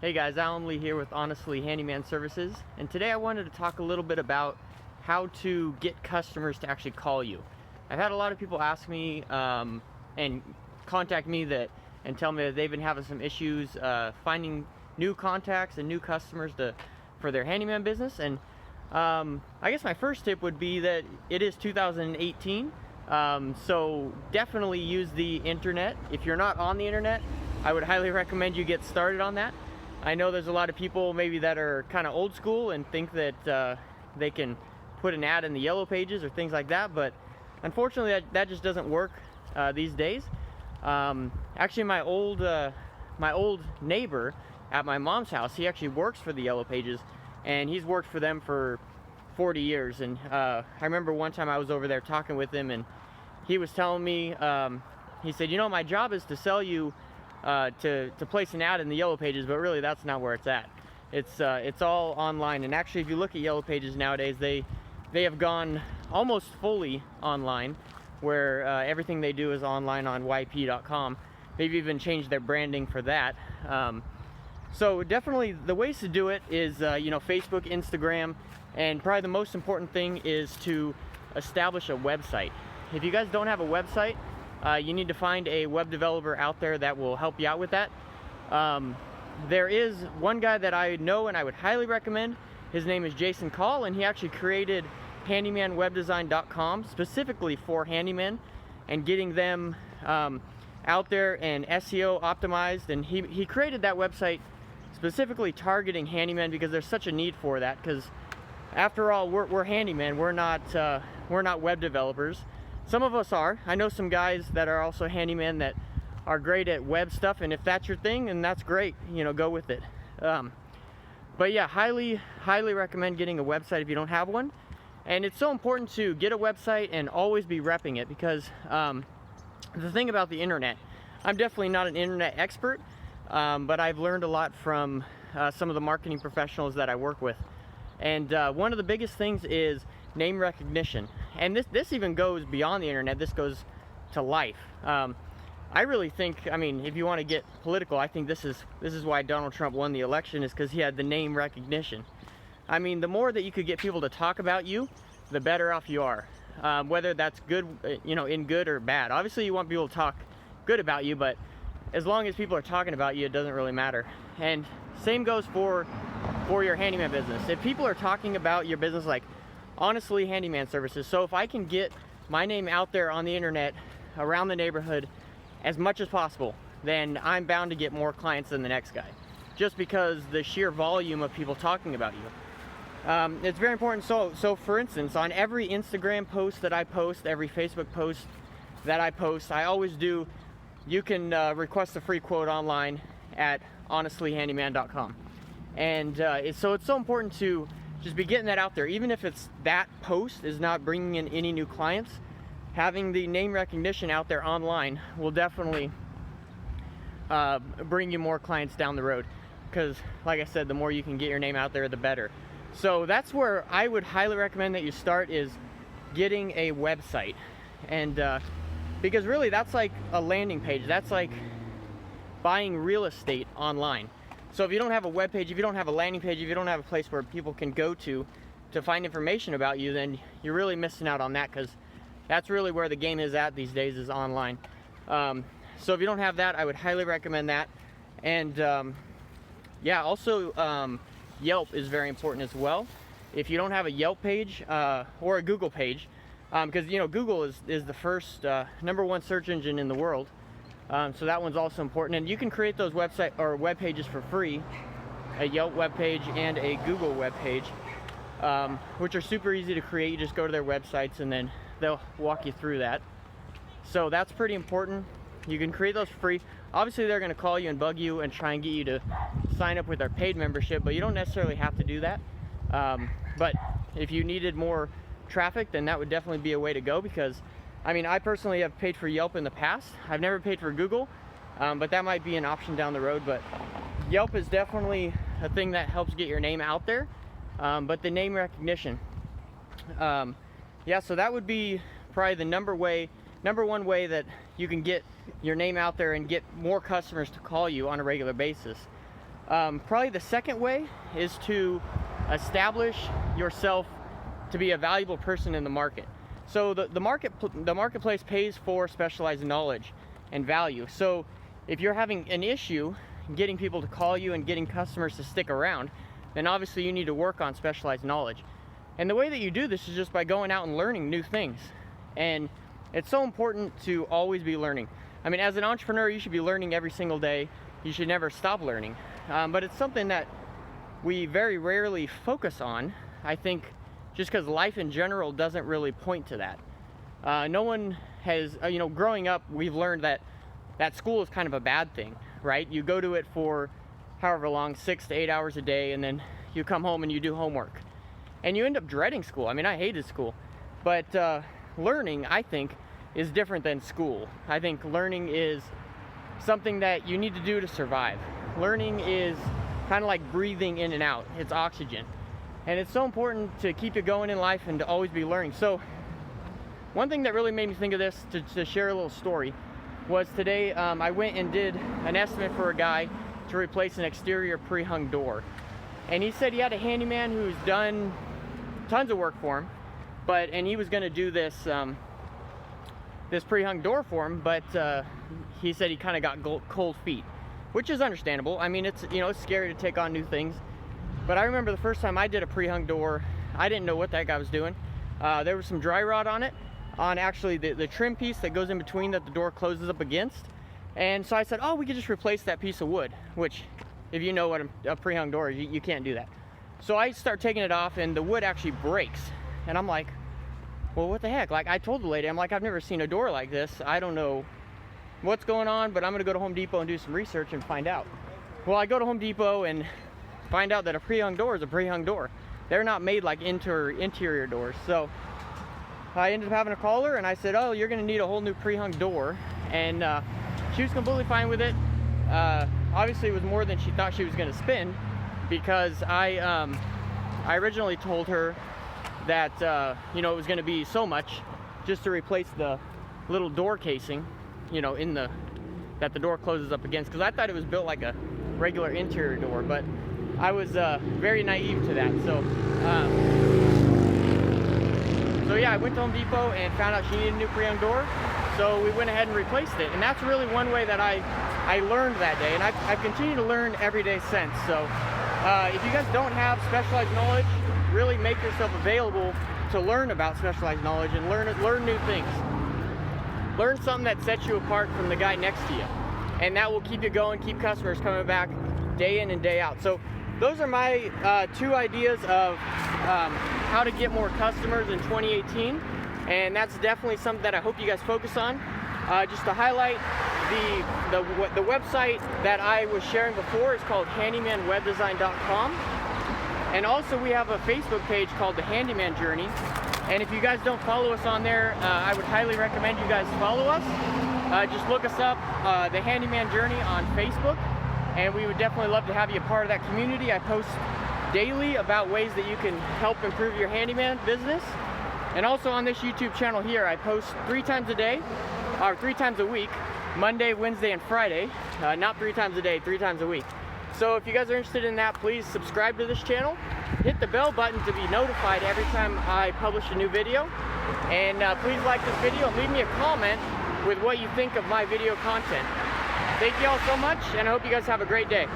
Hey guys, Alan Lee here with Honestly Handyman Services, and today I wanted to talk a little bit about how to get customers to actually call you. I've had a lot of people ask me and contact me and tell me that they've been having some issues finding new contacts and new customers for their handyman business. And I guess my first tip would be that it is 2018, so definitely use the internet. If you're not on the internet, I would highly recommend you get started on that. I know there's a lot of people maybe that are kind of old school and think that they can put an ad in the yellow pages or things like that, but unfortunately that just doesn't work these days. Actually, my old neighbor at my mom's house, he actually works for the yellow pages, and he's worked for them for 40 years. And I remember one time I was over there talking with him, and he was telling me, he said, you know, my job is to sell you to place an ad in the yellow pages, but really that's not where it's at. It's all online. And actually, if you look at yellow pages nowadays, they have gone almost fully online, where everything they do is online on yp.com. They've even changed their branding for that. So definitely the ways to do it is you know, Facebook, Instagram, and probably the most important thing is to establish a website. If you guys don't have a website, you need to find a web developer out there that will help you out with that. There is one guy that I know and I would highly recommend. His name is Jason Call, and he actually created handymanwebdesign.com specifically for handymen and getting them out there and SEO optimized. And he created that website specifically targeting handymen because there's such a need for that, because after all, we're handymen, we're not web developers. Some of us are. I know some guys that are also handymen that are great at web stuff, and if that's your thing, then that's great, you know, go with it. But yeah, highly recommend getting a website if you don't have one. And it's so important to get a website and always be repping it, because the thing about the internet, I'm definitely not an internet expert, but I've learned a lot from some of the marketing professionals that I work with. And one of the biggest things is name recognition. And this even goes beyond the internet. This goes to life. I really think, I mean, if you want to get political, I think this is why Donald Trump won the election, is because he had the name recognition. I mean, the more that you could get people to talk about you, the better off you are. Whether that's good, you know, in good or bad. Obviously, you want people to talk good about you, but as long as people are talking about you, it doesn't really matter. And same goes for your handyman business. If people are talking about your business, like Honestly Handyman Services, so if I can get my name out there on the internet around the neighborhood as much as possible, then I'm bound to get more clients than the next guy, just because the sheer volume of people talking about you. It's very important. So for instance, on every Instagram post that I post, every Facebook post that I post, I always do, you can request a free quote online at honestlyhandyman.com. And so it's so important to just be getting that out there. Even if it's that post is not bringing in any new clients, having the name recognition out there online will definitely bring you more clients down the road. Because like I said, the more you can get your name out there, the better. So that's where I would highly recommend that you start, is getting a website. And because really that's like a landing page. That's like buying real estate online. So if you don't have a web page, if you don't have a landing page, if you don't have a place where people can go to find information about you, then you're really missing out on that, because that's really where the game is at these days, is online. So if you don't have that, I would highly recommend that. And yeah, also Yelp is very important as well. If you don't have a Yelp page or a Google page, because you know, Google is the first #1 search engine in the world. So that one's also important, and you can create those website or web pages for free, a Yelp web page and a Google web page, which are super easy to create. You just go to their websites and then they'll walk you through that. So that's pretty important. You can create those for free. Obviously, they're going to call you and bug you and try and get you to sign up with their paid membership, but you don't necessarily have to do that. But if you needed more traffic, then that would definitely be a way to go, because I mean, I personally have paid for Yelp in the past. I've never paid for Google, but that might be an option down the road. But Yelp is definitely a thing that helps get your name out there. But the name recognition, yeah, so that would be probably the number one way that you can get your name out there and get more customers to call you on a regular basis. Probably the second way is to establish yourself to be a valuable person in the market. So the marketplace pays for specialized knowledge and value. So if you're having an issue getting people to call you and getting customers to stick around, then obviously you need to work on specialized knowledge. And the way that you do this is just by going out and learning new things. And it's so important to always be learning. I mean, as an entrepreneur, you should be learning every single day. You should never stop learning. But it's something that we very rarely focus on, I think, just because life in general doesn't really point to that. No one has, growing up, we've learned that school is kind of a bad thing, right? You go to it for however long, 6 to 8 hours a day, and then you come home and you do homework. And you end up dreading school. I mean, I hated school. But learning, I think, is different than school. I think learning is something that you need to do to survive. Learning is kind of like breathing in and out. It's oxygen. And it's so important to keep you going in life and to always be learning. So one thing that really made me think of this, to share a little story, was today I went and did an estimate for a guy to replace an exterior pre-hung door. And he said he had a handyman who's done tons of work for him, and he was going to do this this pre-hung door for him, but he said he kind of got cold feet, which is understandable. I mean, it's scary to take on new things. But I remember the first time I did a pre-hung door, I didn't know what that guy was doing. There was some dry rot on it, on actually the trim piece that goes in between that the door closes up against. And so I said, oh, we could just replace that piece of wood, which, if you know what a pre-hung door is, you can't do that. So I start taking it off, and the wood actually breaks. And I'm like, well, what the heck? Like, I told the lady, I'm like, I've never seen a door like this. I don't know what's going on, but I'm gonna go to Home Depot and do some research and find out. Well, I go to Home Depot and find out that a pre-hung door is a pre-hung door. They're not made like interior doors. So I ended up having to call her, and I said, oh, you're gonna need a whole new pre-hung door. And she was completely fine with it. Obviously it was more than she thought she was gonna spend, because I originally told her that it was gonna be so much just to replace the little door casing, that the door closes up against, because I thought it was built like a regular interior door, but I was very naive to that. So yeah, I went to Home Depot and found out she needed a new pre-hung door, so we went ahead and replaced it. And that's really one way that I learned that day, and I've continued to learn every day since. So if you guys don't have specialized knowledge, really make yourself available to learn about specialized knowledge and learn new things. Learn something that sets you apart from the guy next to you, and that will keep you going, keep customers coming back day in and day out. So those are my 2 ideas of how to get more customers in 2018, and that's definitely something that I hope you guys focus on. Just to highlight, the website that I was sharing before is called handymanwebdesign.com, and also we have a Facebook page called The Handyman Journey. And if you guys don't follow us on there, I would highly recommend you guys follow us. Just look us up, The Handyman Journey, on Facebook, and we would definitely love to have you a part of that community. I post daily about ways that you can help improve your handyman business. And also on this YouTube channel here, I post 3 times a day, or 3 times a week, Monday, Wednesday, and Friday. Not 3 times a day, 3 times a week. So if you guys are interested in that, please subscribe to this channel. Hit the bell button to be notified every time I publish a new video. And please like this video and leave me a comment with what you think of my video content. Thank you all so much, and I hope you guys have a great day.